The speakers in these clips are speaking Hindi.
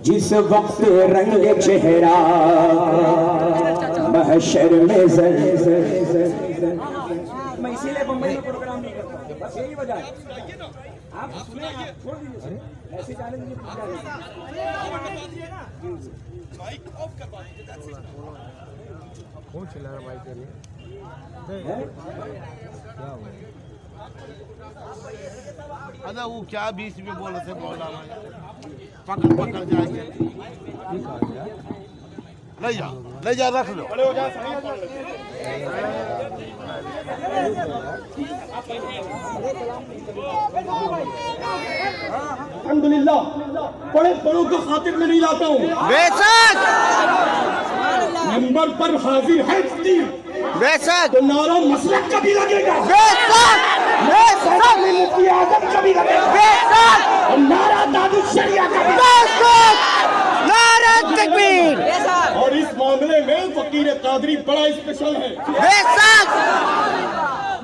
जिस वक्त रंग चेहरा महशर में मैं इसीलिए बम्बई में प्रोग्राम नहीं करता, बस यही वजह है। आप सुने, आप छोड़ दीजिए, ऐसे जाने दीजिए। कौन चिल्ला रहा भाई तेरे? अरे वो क्या बीच में बोले थे, बोला पकड़ पकड़ जाएंगे। ले जा रख लो। अल्हम्दुलिल्लाह, बड़े बड़ों को खातिर में नहीं लाता हूँ। बेशक नंबर पर हाजिर है फकीर, बेशक तो नारा मसलक का भी लगेगा, बेशक बेशक मुफ्ती आजम का भी लगेगा, बेशक और नारा दादू शरिया का भी। बेशक नारे तकबीर। और इस मामले में फकीर कादरी बड़ा स्पेशल है। बेशक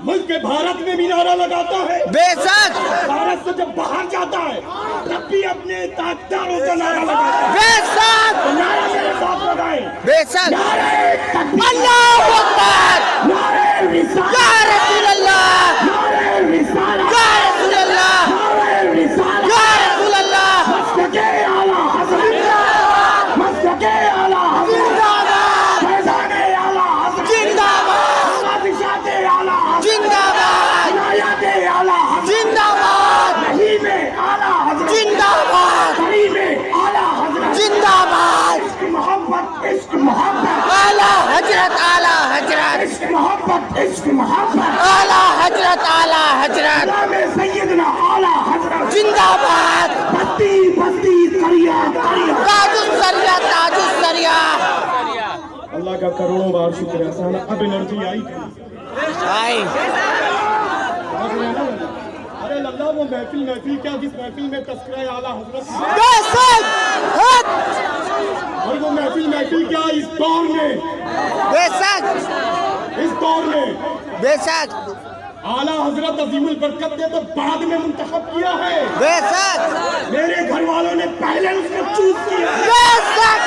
मुल्क के भारत में भी नारा लगाता है, बेशक भारत से जब बाहर जाता है तब भी अपने ताकतदारों का नारा लगाता है। बेशक तो नारा मेरे साथ लगाएं। बेशक नारे तकबीर, अल्लाहू अकबर, नारे रिसालत, या रसूल अल्लाह, नारे रिसालत, या रसूल अल्लाह, नारे रिसालत, या रसूल अल्लाह। मस्तके आला हज़रत, मस्तके आला हज़रत, जिंदाबाद फैज़ाने आला हज़रत, जिंदाबाद कादिशाते आला हज़रत, जिंदाबाद इनायते आला हज़रत, जिंदाबाद रहीमे आला हज़रत, जिंदाबाद करीमे आला हज़रत, जिंदाबाद। इश्क मोहब्बत, इश्क मोहब्बत, आला हजरत, आला हजरत, इश्क मोहब्बत, इश्क मोहब्बत, आला हजरत, आला हजरत, नामे सैयदना आला हज़रत, जिंदाबाद। बस्ती बस्ती करिया करिया। ताजुस सरिया, ताजुस सरिया। अल्लाह का करोड़ों बार शुक्र है। साला अब एनर्जी आई। आई अरे लल्ला, वो महफिल क्या, जिस महफिल में तस्करा आला हज़रत, बेशक हक, और वो महफिल क्या इस दौर में, बेशक इस दौर में बेशक आला हज़रत अज़ीमुल बरकत ने तो बाद में मुंतखब किया है। बेशक मेरे घर वालों ने पहले उसको चूज किया। बेशक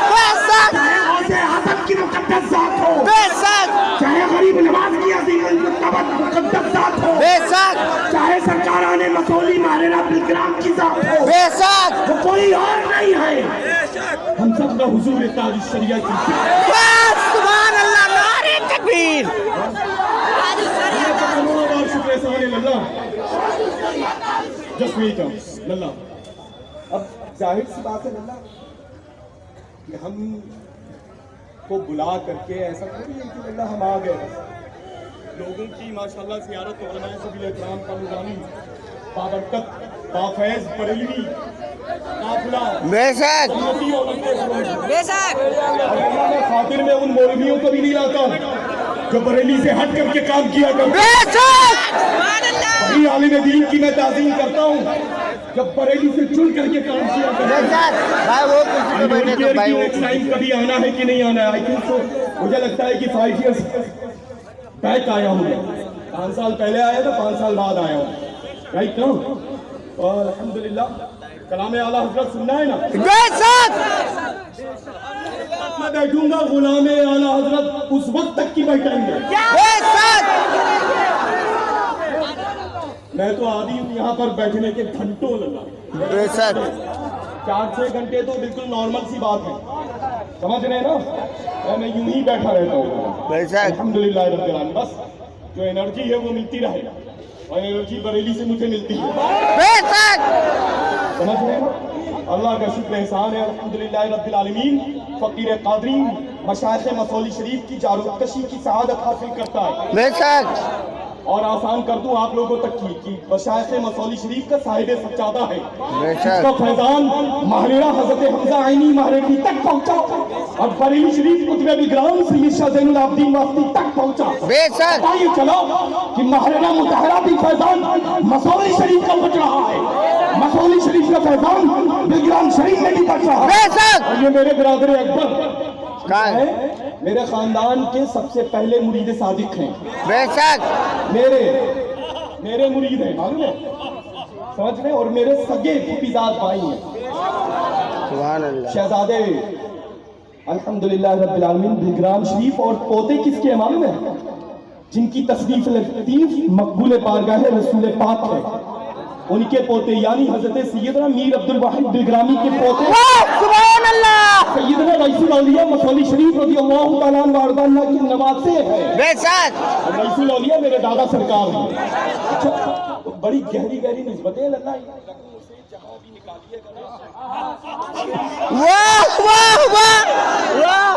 बेशक चाहे औसे आदम की मुकद्दस जात हो, बेशक चाहे गरीब नवाज की अज़ीमुल मुकद्दस जात हो, बेशक चाहे सरकाराने मसौली महाराणा बिलग्राम की जात हो, बेशक वो कोई और नहीं है। हम सब का हुजूर ताज शरिया की। सुभान अल्लाह, नारे तकबीर। जस्ट वेट लल्ला। अब जाहिर सी बात है लल्ला कि हम को बुला करके ऐसा थोड़ी है कि लल्ला हम आ गए। लोगों की माशाल्लाह ज़ियारत हो रहा है, सभी इकराम का नुरानी बाबरकत बाफैज बरेलवी काफिला बेशक बेशक खातिर में उन मौलवियों को भी नहीं लाता जो बरेली से हट करके काम किया करते। बेशक वही आलिम दीन की मैं ताज़ीम करता हूँ जब बरेली से चुन करके काम किया करते। बेशक भाई वो कुर्सी पे बैठे तो भाई वो टाइम कभी आना है कि नहीं आना है। आई थिंक तो मुझे लगता है कि 5 इयर्स बैक आया हूँ। 5 साल पहले आया था, 5 साल बाद आया हूँ। राइट ना? और अल्हम्दुलिल्लाह कलाम आला हज़रत सुनना है ना। बेशक मैं बैठूंगा, गुलाम आला हज़रत उस वक्त तक की बैठेंगे। बेशक मैं तो आदि हूँ यहाँ पर बैठने के घंटों लगा। बेशक 4-6 घंटे तो बिल्कुल नॉर्मल सी बात है, समझ रहे हैं ना। मैं यूं ही बैठा रहता हूँ। बेशक अल्हम्दुलिल्लाह रब्बिल आलमीन। बस जो एनर्जी है वो मिलती रहे, और एनर्जी बरेली से मुझे मिलती है। बेशक समझ रहे हैं ना। अल्लाह का शुक्र एहसान है अल्हम्दुलिल्लाह रब्बिल आलमीन। फकीर कादरी मशाइख़ मसौली शरीफ की जारूकशी की सआदत हासिल करता है। बेशक और आसान कर दूं आप लोगों तक की मशाइख़ मसौली शरीफ का साहिब सच्चादा है। बेशक इसका फैजान महाराणा हज़रत हमजा आइनी महारेडी तक पहुंचा, और बरेली शरीफ कुतुब बिलग्राम सैयद शाह ज़ैनुल आबिदीन वास्ती तक पहुंचा। बेशक बताइए चलो कि महाराणा मुतहरा भी फैजान मसौली शरीफ का बच रहा है, मसौली शरीफ का फैजान बिलग्राम शरीफ में भी बच रहा है। बेशक और ये मेरे बिरादर अकबर का है, मेरे खानदान के सबसे पहले मुरीद सादिक हैं। बेशक मेरे मुरीद हैं, मालूम है, समझ रहे। और मेरे सगे फुफीजात भाई हैं। सुभान अल्लाह। शहजादे अल्हम्दुलिल्लाह रब्बिल आलमीन बिलग्राम शरीफ और पोते किसके मालूम है? जिनकी तसनीफ लतीफ मकबूल बारगाह रसूल पाक है, उनके पोते यानी हजरत सैयदना मीर अब्दुल वाहिद बिलग्रामी के पोते सुभान अल्लाह। सैयदना रईसुल औलिया मसौली शरीफ रज़ियल्लाहु तआला अन्हु वारदाना के नवासे हैं। बेशक रईसुल औलिया मेरे दादा सरकार हैं। अच्छा, बड़ी गहरी गहरी निस्बतें लल्ला वाह वाह वाह वाह।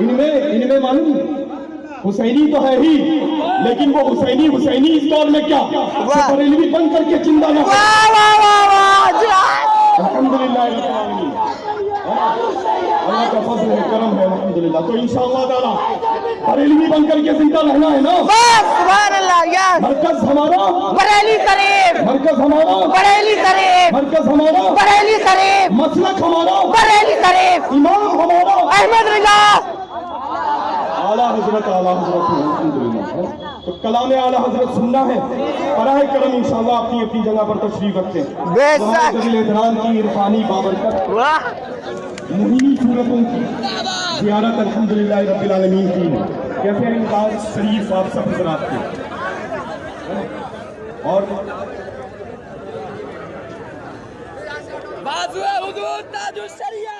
इनमें मालूम हुसैनी तो है ही, लेकिन वो हुसैनी इस दौर में क्या बरेलवी बन करके जिंदा रहा। वाह वाह वाह वाह। अल्हम्दुलिल्लाह रब्बिल आलमीन, अल्लाह का फजल है, करम है अल्हम्दुलिल्लाह। तो इंशाअल्लाह ताला बरेलवी बन करके जिंदा रहना है ना। सुभान अल्लाह। यस मरकज हमारा बरेली शरीफ, मरकज हमारा बरेली शरीफ, मरकज हमारा बरेली शरीफ, मसलक हमारा बरेली शरीफ, इमाम हमारा अहमद रिजा आला हजरत अल्हम्दुलिल्लाह। तो कलाम आला हजरत सुनना है, बराए करम इंशाअल्लाह अपनी अपनी जगह पर तशरीफ रखते हैं। बेशक। एहतराम की इरफानी बाबरकत वाह। मुहिनी सूरतों की ज़ियारत अल्हम्दुलिल्लाह रब्बिल आलमीन की है। कैसे हैं इनकार शरीफ आप सब हज़रात के, और बाज़-ए-हुदूद ताजुश शरिया।